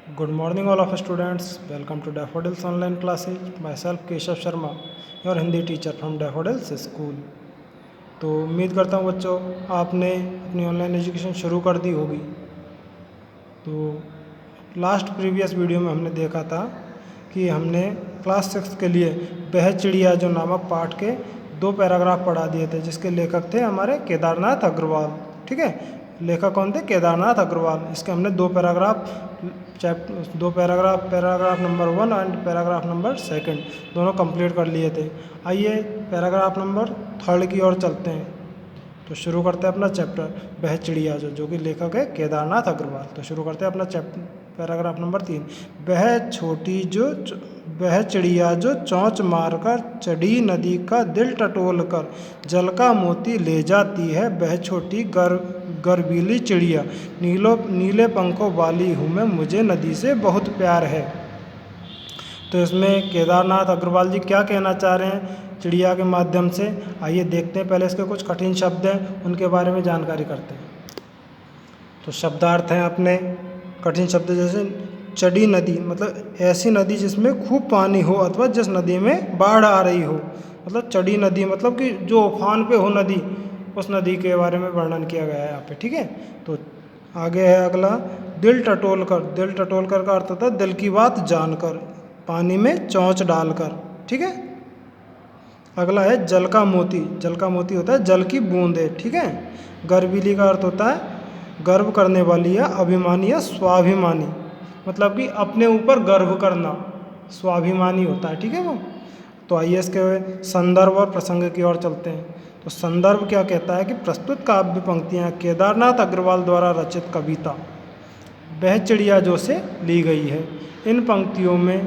Good morning, all of students. Welcome to Daffodils online classes. Myself Keshav Sharma, your Hindi teacher from Daffodils School. तो उम्मीद करता हूँ बच्चों आपने अपनी ऑनलाइन एजुकेशन शुरू कर दी होगी। तो लास्ट प्रीवियस वीडियो में हमने देखा था कि हमने क्लास 6 के लिए वह चिड़िया जो नामक पाठ के 2 पैराग्राफ पढ़ा दिए थे, जिसके लेखक थे हमारे केदारनाथ अग्रवाल। ठीक है, लेखक कौन थे? केदारनाथ अग्रवाल। इसके हमने 2 paragraph number 1 and paragraph number 2 दोनों कंप्लीट कर लिए थे। आइए पैराग्राफ नंबर 3 की ओर चलते हैं। तो शुरू करते हैं अपना चैप्टर वह चिड़िया जो कि लेखक है केदारनाथ अग्रवाल। तो शुरू करते हैं अपना पैराग्राफ नंबर 3। वह चिड़िया जो चोंच मारकर चढ़ी नदी का दिल टटोल कर जल का मोती ले जाती है, वह छोटी गर्वीली चिड़िया नीले पंखों वाली हूँ मैं, मुझे नदी से बहुत प्यार है। तो इसमें केदारनाथ अग्रवाल जी क्या कहना चाह रहे हैं चिड़िया के माध्यम से, आइए देखते हैं। पहले इसके कुछ कठिन शब्द हैं, उनके बारे में जानकारी करते हैं। तो शब्दार्थ हैं अपने कठिन शब्द, जैसे चढ़ी नदी मतलब ऐसी नदी जिसमें खूब पानी हो अथवा जिस नदी में बाढ़ आ रही हो। मतलब चढ़ी नदी मतलब कि जो उफान पे हो नदी, उस नदी के बारे में वर्णन किया गया है यहाँ पे। ठीक है, तो आगे है अगला दिल टटोल कर। दिल टटोल कर का अर्थ होता है दिल की बात जानकर, पानी में चोंच डालकर। ठीक है, अगला है जल का मोती। जल का मोती होता है जल की बूंदे। ठीक है, गर्वीली का अर्थ होता है गर्व करने वाली या अभिमानी या स्वाभिमानी, मतलब कि अपने ऊपर गर्व करना, स्वाभिमानी होता है। ठीक है वो। तो आइए इसके संदर्भ और प्रसंग की ओर चलते हैं। तो संदर्भ क्या कहता है कि प्रस्तुत काव्य पंक्तियाँ केदारनाथ अग्रवाल द्वारा रचित कविता वह चिड़िया जो से ली गई है। इन पंक्तियों में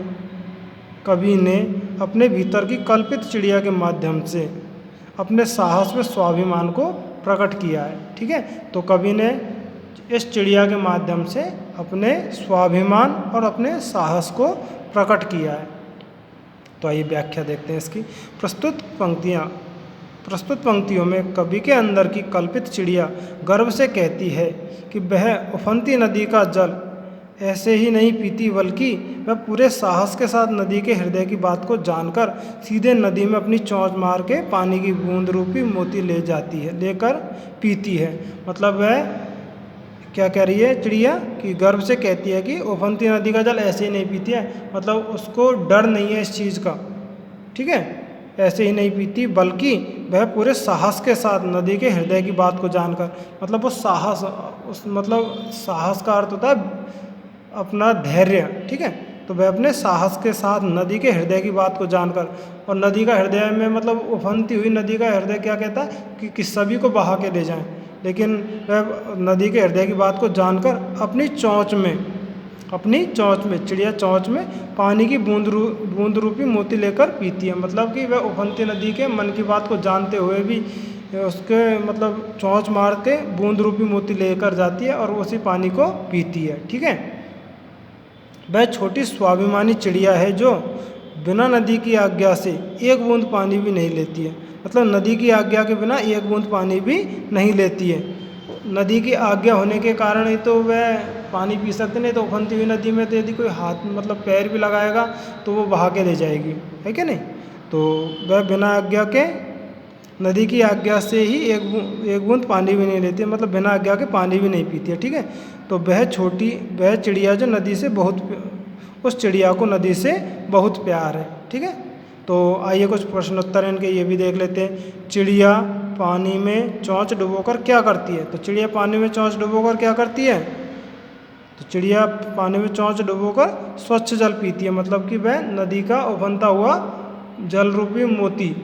कवि ने अपने भीतर की कल्पित चिड़िया के माध्यम से अपने साहस व स्वाभिमान को प्रकट किया है। ठीक है, तो कवि ने इस चिड़िया के माध्यम से अपने स्वाभिमान और अपने साहस को प्रकट किया है। तो आइए व्याख्या देखते हैं इसकी। प्रस्तुत पंक्तियों में कवि के अंदर की कल्पित चिड़िया गर्व से कहती है कि वह उफनती नदी का जल ऐसे ही नहीं पीती, बल्कि वह पूरे साहस के साथ नदी के हृदय की बात को जानकर सीधे नदी में अपनी चोंच मार के पानी की बूंद रूपी मोती लेकर पीती है। मतलब वह क्या कह रही है चिड़िया कि गर्व से कहती है कि उफनती नदी का जल ऐसे ही नहीं पीती है, मतलब उसको डर नहीं है इस चीज़ का। ठीक है, ऐसे ही नहीं पीती बल्कि वह पूरे साहस के साथ नदी के हृदय की बात को जानकर, मतलब वो साहस का अर्थ होता है अपना धैर्य। ठीक है, तो वह अपने साहस के साथ नदी के हृदय की बात को जानकर, और नदी का हृदय में मतलब उफनती हुई नदी का हृदय क्या कहता है कि सभी को बहा के ले जाएं, लेकिन वह नदी के हृदय की बात को जानकर अपनी चोंच में चिड़िया चोंच में पानी की बूंद रूपी मोती लेकर पीती है। मतलब कि वह उफनती नदी के मन की बात को जानते हुए भी उसके मतलब चोंच मार के बूंद रूपी मोती लेकर जाती है और उसी पानी को पीती है। ठीक है, वह छोटी स्वाभिमानी चिड़िया है जो बिना नदी की आज्ञा से एक बूंद पानी भी नहीं लेती है। मतलब नदी की आज्ञा के बिना एक बूंद पानी भी नहीं लेती है। नदी की आज्ञा होने के कारण ही तो वह पानी पी सकते, नहीं तो उफनती हुई नदी में तो यदि कोई हाथ मतलब पैर भी लगाएगा तो वो बहा के ले जाएगी, है कि नहीं। तो वह बिना आज्ञा के नदी की आज्ञा से ही एक बूंद पानी भी नहीं लेती है, मतलब बिना आज्ञा के पानी भी नहीं पीती है। ठीक है, तो वह चिड़िया जो नदी से उस चिड़िया को नदी से बहुत प्यार है। ठीक है, तो आइए कुछ प्रश्नोत्तर इनके ये भी देख लेते हैं। चिड़िया पानी में चोंच डुबोकर क्या करती है? तो चिड़िया पानी में चोंच डुबोकर क्या करती है? तो चिड़िया पानी में चोंच डुबोकर स्वच्छ जल पीती है, मतलब कि वह नदी का उफनता हुआ जल रूपी मोती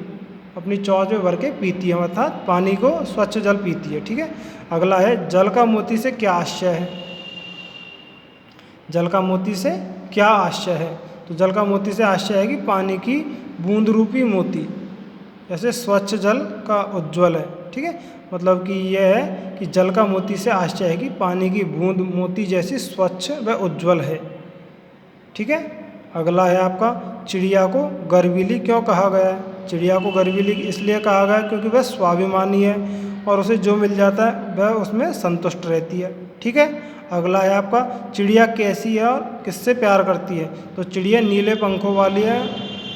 अपनी चोंच में भर के पीती है, अर्थात पानी को स्वच्छ जल पीती है। ठीक है, अगला है जल का मोती से क्या आशय है? जल का मोती से क्या आशय है? तो जल का मोती से आशय है कि पानी की बूंद रूपी मोती जैसे स्वच्छ जल का उज्ज्वल है। ठीक है, मतलब कि यह है कि जल का मोती से आशय है कि पानी की बूंद मोती जैसी स्वच्छ व उज्ज्वल है। ठीक है, अगला है आपका चिड़िया को गर्वीली क्यों कहा गया है? चिड़िया को गर्वीली इसलिए कहा गया है क्योंकि वह स्वाभिमानी है और उसे जो मिल जाता है वह उसमें संतुष्ट रहती है। ठीक है। अगला है आपका, चिड़िया कैसी है और किससे प्यार करती है? तो चिड़िया नीले पंखों वाली है,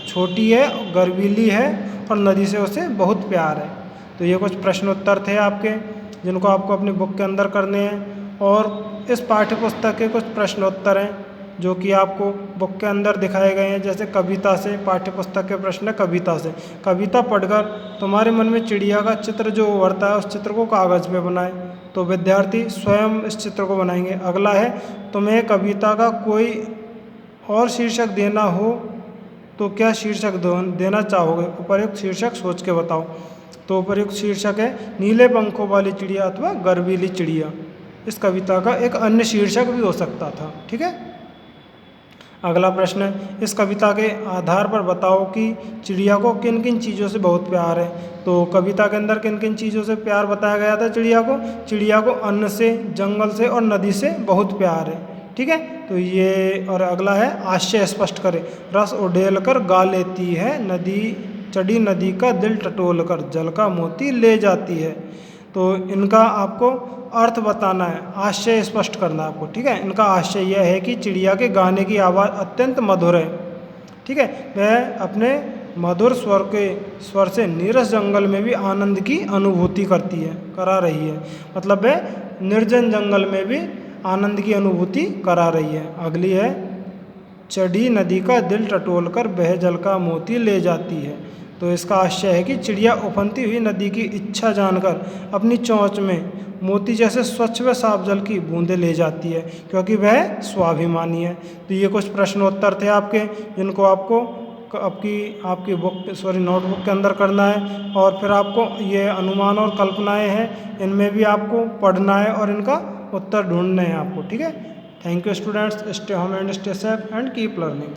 छोटी है, गर्वीली है और नदी से उसे बहुत प्यार है। तो ये कुछ प्रश्न उत्तर थे आपके, जिनको आपको अपनी बुक के अंदर करने हैं। और इस पाठ्य पुस्तक के कुछ प्रश्न उत्तर हैं जो कि आपको बुक के अंदर दिखाए गए हैं। जैसे कविता से, पाठ्य पुस्तक के प्रश्न है कविता से। कविता पढ़कर तुम्हारे मन में चिड़िया का चित्र जो उभरता है उस चित्र को कागज़ पे बनाएं। तो विद्यार्थी स्वयं इस चित्र को बनाएंगे। अगला है, तुम्हें कविता का कोई और शीर्षक देना हो तो क्या शीर्षक देना चाहोगे? उपर्युक्त शीर्षक सोच के बताओ। तो उपर्युक्त शीर्षक है नीले पंखों वाली चिड़िया अथवा गर्वीली चिड़िया। इस कविता का एक अन्य शीर्षक भी हो सकता था। ठीक है। अगला प्रश्न है, इस कविता के आधार पर बताओ कि चिड़िया को किन किन चीज़ों से बहुत प्यार है। तो कविता के अंदर किन किन चीज़ों से प्यार बताया गया था चिड़िया को? चिड़िया को अन्न से, जंगल से और नदी से बहुत प्यार है। ठीक है। तो ये, और अगला है, आशय स्पष्ट करें। रस उड़ेल कर गा लेती है नदी, चढ़ी नदी का दिल टटोल कर जल का मोती ले जाती है। तो इनका आपको अर्थ बताना है, आशय स्पष्ट करना है आपको। ठीक है। इनका आशय यह है कि चिड़िया के गाने की आवाज़ अत्यंत मधुर है। ठीक है। वह अपने मधुर स्वर से नीरस जंगल में भी आनंद की अनुभूति करा रही है। मतलब वह निर्जन जंगल में भी आनंद की अनुभूति करा रही है। अगली है, चढ़ी नदी का दिल टटोल कर बह जल का मोती ले जाती है। तो इसका आशय है कि चिड़िया उफनती हुई नदी की इच्छा जानकर अपनी चोंच में मोती जैसे स्वच्छ व साफ जल की बूंदें ले जाती है, क्योंकि वह स्वाभिमानी है। तो ये कुछ प्रश्नोत्तर थे आपके, जिनको आपको आपकी नोटबुक के अंदर करना है। और फिर आपको ये अनुमान और कल्पनाएं हैं, इनमें भी आपको पढ़ना है और इनका उत्तर ढूंढने हैं आपको। ठीक है। Thank you students, stay home and stay safe and keep learning.